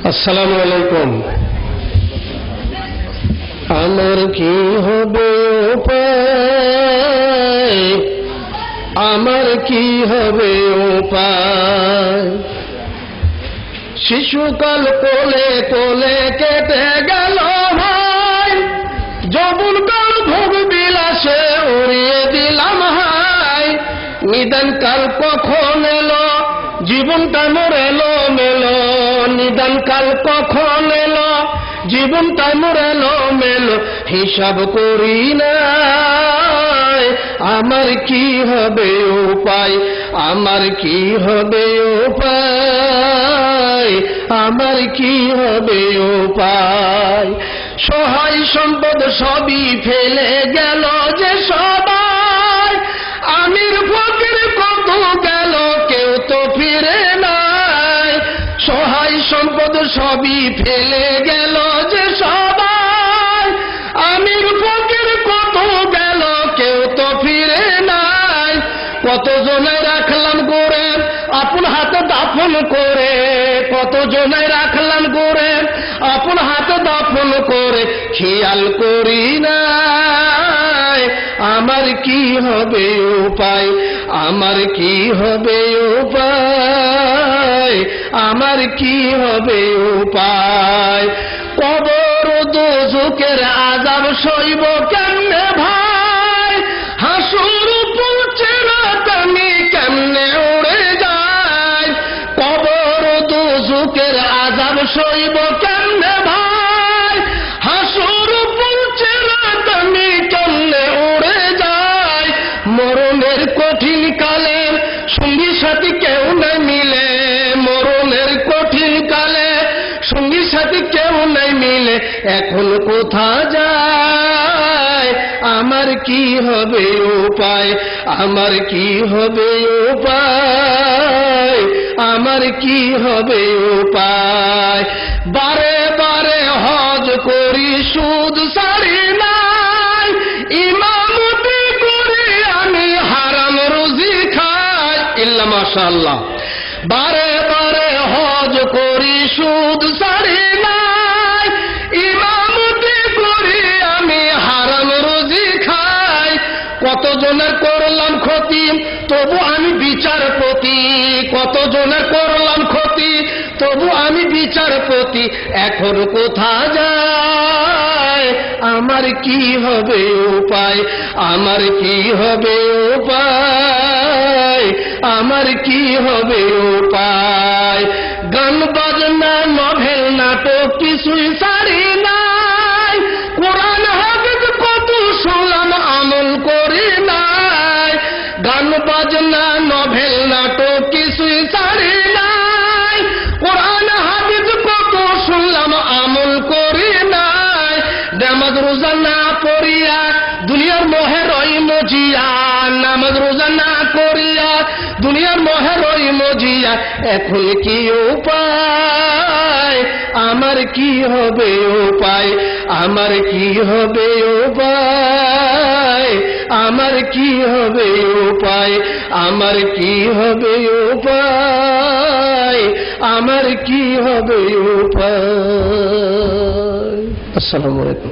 আসসালামু আলাইকুম। আমার কি হবে উপায়, আমার কি হবে উপায়? শিশুকাল কোলে কোলে কেটে গেল ভাই, যৌবনকাল ভোগ বিলাসে উড়িয়ে দিলাম হাই। নিদানকাল কখন এলো, জীবনটা মোর এলো মেলো। নিদানকাল কখন এলো, জীবনটা মোর এলো মেলো। হিসাব করি নাই, আমার কি হবে উপায়, আমার কি হবে উপায়, আমার কি হবে উপায়? সহায় সম্পদ সবই ফেলে গেল যে সবাই, আমির ফকির কত গেল কেউ তো ফিরে নাই। সহায় সম্পদ সবই ফেলে গেল যে সবাই, আমির ফকির কত গেল কেউ তো ফিরে নাই। কতজনে রাখলাম গড়ে আপন হাতে দাফন করে, কতজনে রাখলাম গড়ে আপন হাতে দাফন করে। খেয়াল করি নাই, আমার কি হবে উপায়, আমার কি হবে উপায়, আমার কি হবে উপায়? কবর দোজখের আযাব সইব কেমনে ভাই, হাসুর পৌঁছে রাত আমি কেমনে উড়ে যাই। কবর দোজখের আযাব সইব কেমনে ভাই, হাসুর পৌঁছে রাত আমি কেমনে উড়ে যাই। মরণের কঠিন কালে সঙ্গী সাথী কেউ নাই মিলে, মরণের কঠিন কালে সঙ্গী সাথী কেউ নাই মিলে। এখন কোথা যায়, আমার কি হবে উপায়, আমার কি হবে উপায়, আমার কি হবে উপায়? বারে বারে হজ করি সুদ ছাড়ি নাই, ইমামতি করি আমি হারাম রুজি খাই। ইল্লা মাশাআল্লাহ। বারে বারে হজ করি সুদ ছাড়ি নাই, ইমামতি করি আমি হারাম রুজি খাই। কতজনের করলাম ক্ষতি তবু আমি বিচারপতি, কতজনের করলাম ক্ষতি তবু আমি বিচারপতি। এখন কোথা যায়, আমার কি হবে উপায়, আমার কি হবে উপায়, আমার কি হবে উপায়? গান বাজনা নভেল নাটক কিছুই ছাড়ি নাই, কোরআন হাদিস কত শুনলাম আমল করি নাই। গান বাজনা নভেল নাটক কিছুই ছাড়ি নাই, কোরআন হাদিস কত শুনলাম আমল করি নাই। নামাজ রোজা না পড়িয়া দুনিয়ার মোহে রই মজিয়া, নামাজ রোজা না করিয়া দুনিয়ার মোহে রই মজিয়া। এখন কি উপায়, আমার কি হবে উপায়, আমার কি হবে উপায়, আমার কি হবে উপায়, আমার কি হবে উপায়, আমার কি হবে উপায়? আসসালামু আলাইকুম।